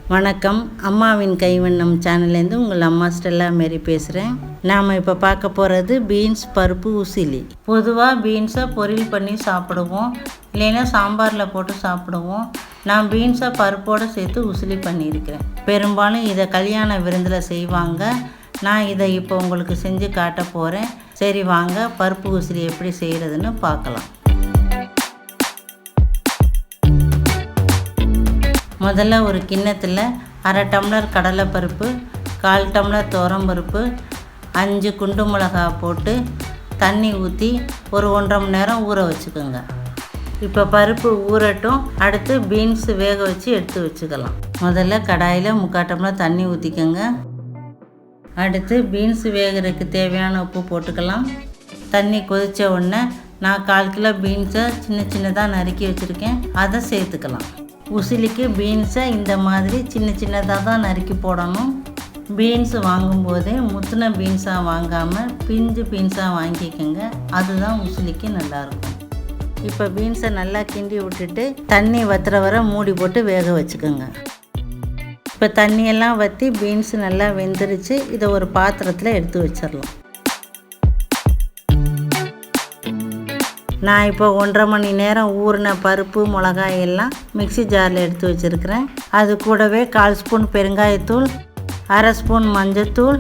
வணக்கம். அம்மாவின் கைவண்ணம் சேனல்லேருந்து உங்கள் அம்மா ஸ்டெல்லா மேரி பேசுகிறேன். நாம் இப்போ பார்க்க போகிறது பீன்ஸ் பருப்பு உசிலி. பொதுவாக பீன்ஸை பொரியல் பண்ணி சாப்பிடுவோம், இல்லைன்னா சாம்பாரில் போட்டு சாப்பிடுவோம். நான் பீன்ஸை பருப்போடு சேர்த்து உசிலி பண்ணியிருக்கிறேன். பெரும்பாலும் இதை கல்யாண விருந்தில் செய்வாங்க. நான் இதை இப்போ உங்களுக்கு செஞ்சு காட்ட போகிறேன். சரி வாங்க, பருப்பு உசிலி எப்படி செய்கிறதுன்னு பார்க்கலாம். முதல்ல ஒரு கிண்ணத்தில் 1/2 டம்ளர் கடலைப்பருப்பு, 1/4 டம்ளர் துவரம்பருப்பு, 5 குண்டு மிளகா போட்டு தண்ணி ஊற்றி ஒரு 1.5 மணி நேரம் ஊற வச்சுக்கோங்க. இப்போ பருப்பு ஊறட்டும். அடுத்து பீன்ஸ் வேக வச்சு எடுத்து வச்சுக்கலாம். முதல்ல கடாயில் 3/4 டம்ளர் தண்ணி ஊற்றிக்கோங்க. அடுத்து பீன்ஸ் வேகிறதுக்கு தேவையான உப்பு போட்டுக்கலாம். தண்ணி கொதித்த உடனே நான் 1/4 கிலோ பீன்ஸை சின்னதாக நறுக்கி வச்சுருக்கேன், அதை சேர்த்துக்கலாம். உசிலிக்கு பீன்ஸை இந்த மாதிரி சின்னதாக தான் நறுக்கி போடணும். பீன்ஸ் வாங்கும்போதே முத்தின பீன்ஸாக வாங்காமல் பிஞ்சு பீன்ஸாக வாங்கிக்கோங்க, அதுதான் உசிலிக்கு நல்லாயிருக்கும். இப்போ பீன்ஸை நல்லா கிண்டி விட்டுட்டு தண்ணி வத்துற வர மூடி போட்டு வேக வச்சுக்கோங்க. இப்போ தண்ணியெல்லாம் வற்றி பீன்ஸ் நல்லா வெந்துருச்சு. இதை ஒரு பாத்திரத்தில் எடுத்து வச்சிடலாம். நான் இப்போ 1.5 மணி நேரம் ஊறின பருப்பு மிளகாய் எல்லாம் மிக்ஸி ஜாரில் எடுத்து வச்சுருக்கிறேன். அது கூடவே 1/4 ஸ்பூன் பெருங்காயத்தூள், 1/2 ஸ்பூன் மஞ்சத்தூள்,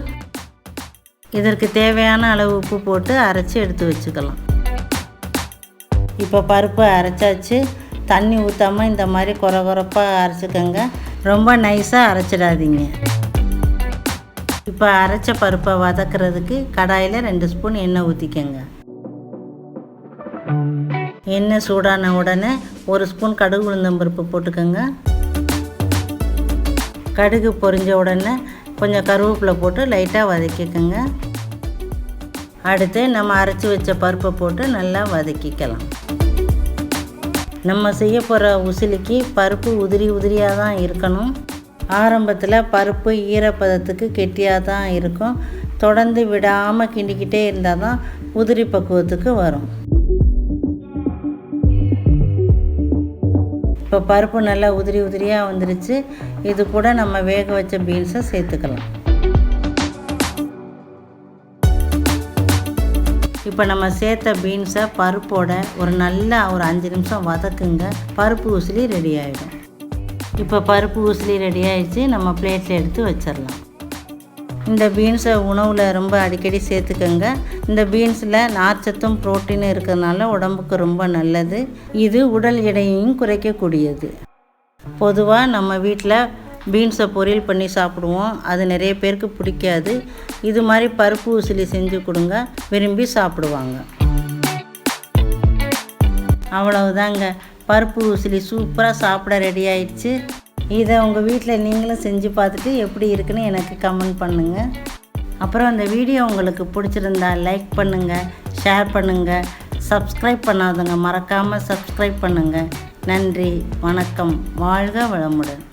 இதற்கு தேவையான அளவு உப்பு போட்டு அரைச்சி எடுத்து வச்சுக்கலாம். இப்போ பருப்பு அரைச்சாச்சு. தண்ணி ஊற்றாமல் இந்த மாதிரி கொரப்பாக அரைச்சிக்கோங்க, ரொம்ப நைஸாக அரைச்சிடாதீங்க. இப்போ அரைச்ச பருப்பை வதக்கிறதுக்கு கடாயில் 2 ஸ்பூன் எண்ணெய் ஊற்றிக்கோங்க. எண்ணெய் சூடான உடனே 1 ஸ்பூன் கடுகு உளுந்தம்பருப்பு போட்டுக்கோங்க. கடுகு பொரிஞ்ச உடனே கொஞ்சம் கருவேப்பிலை போட்டு லைட்டாக வதக்கிக்கோங்க. அடுத்து நம்ம அரைச்சி வச்ச பருப்பை போட்டு நல்லா வதக்கிக்கலாம். நம்ம செய்ய போகிற உசிலிக்கு பருப்பு உதிரியாக தான் இருக்கணும். ஆரம்பத்தில் பருப்பு ஈரப்பதத்துக்கு கெட்டியாக தான் இருக்கும். தொடர்ந்து விடாமல் கிண்டிக்கிட்டே இருந்தால் தான் உதிரி பக்குவத்துக்கு வரும். இப்போ பருப்பு நல்லா உதிரியாக வந்துருச்சு. இது கூட நம்ம வேக வச்ச பீன்ஸை சேர்த்துக்கலாம். இப்போ நம்ம சேர்த்த பீன்ஸை பருப்போட ஒரு 5 நிமிஷம் வதக்குங்க. பருப்பு உசிலி ரெடி ஆகிடும். இப்போ பருப்பு உசிலி ரெடி ஆகிடுச்சு. நம்ம பிளேட்டில் எடுத்து வச்சிடலாம். இந்த பீன்ஸை உணவில் ரொம்ப அடிக்கடி சேர்த்துக்கோங்க. இந்த பீன்ஸில் நார்ச்சத்தும் புரோட்டீனும் இருக்கிறதுனால உடம்புக்கு ரொம்ப நல்லது. இது உடல் எடையையும் குறைக்கக்கூடியது. பொதுவாக நம்ம வீட்டில் பீன்ஸை பொரியல் பண்ணி சாப்பிடுவோம், அது நிறைய பேருக்கு பிடிக்காது. இது மாதிரி பருப்பு உசிலி செஞ்சு கொடுங்க, விரும்பி சாப்பிடுவாங்க. அவ்வளவுதாங்க, பருப்பு உசிலி சூப்பராக சாப்பிட ரெடி ஆயிடுச்சு. இதை உங்கள் வீட்டில் நீங்களும் செஞ்சு பார்த்துட்டு எப்படி இருக்குன்னு எனக்கு கமெண்ட் பண்ணுங்கள். அப்புறம் அந்த வீடியோ உங்களுக்கு பிடிச்சிருந்தா லைக் பண்ணுங்கள், ஷேர் பண்ணுங்கள். சப்ஸ்கிரைப் பண்ணாதவங்க மறக்காமல் சப்ஸ்கிரைப் பண்ணுங்கள். நன்றி, வணக்கம், வாழ்க வளமுடன்.